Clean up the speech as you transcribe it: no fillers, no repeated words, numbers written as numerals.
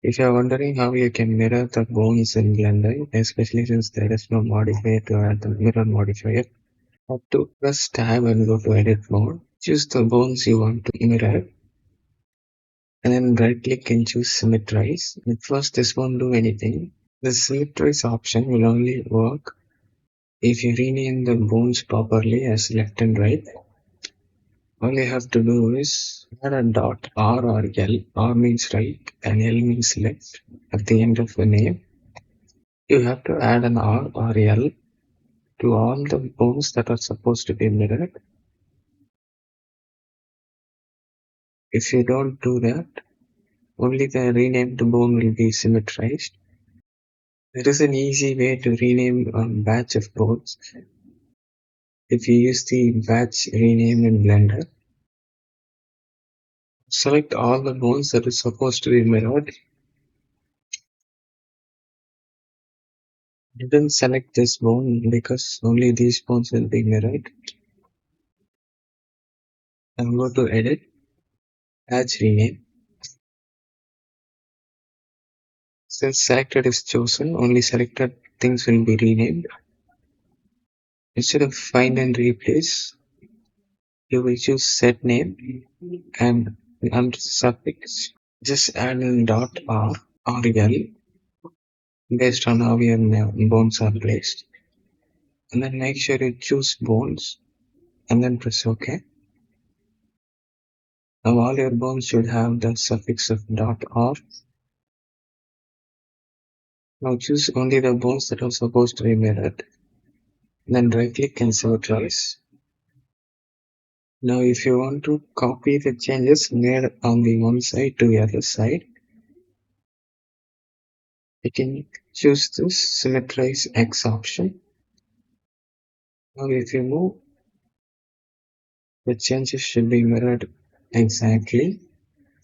If you're wondering how you can mirror the bones in Blender, especially since there is no modifier to add the mirror modifier, have to press tab and go to edit mode. Choose the bones you want to mirror and then right click and choose Symmetrize. At first this won't do anything. The Symmetrize option will only work if you rename the bones properly as left and right. All you have to do is add a dot R or L. R means right and L means left at the end of the name. You have to add an R or L to all the bones that are supposed to be mirrored. If you don't do that, only the renamed bone will be symmetrized. There is an easy way to rename a batch of bones. If you use the batch rename in Blender, select all the bones that are supposed to be mirrored. Didn't select this bone because only these bones will be mirrored. And go to edit, batch rename. Since selected is chosen, only selected things will be renamed. Instead of find and replace, you will choose set name and under suffix, just add in dot R or L based on how your bones are placed. And then make sure you choose bones and then press OK. Now all your bones should have the suffix of dot R. Now choose only the bones that are supposed to be mirrored. Then right click and Symmetrize. Now if you want to copy the changes made on the one side to the other side, you can choose this Symmetrize X option. Now if you move, the changes should be mirrored exactly.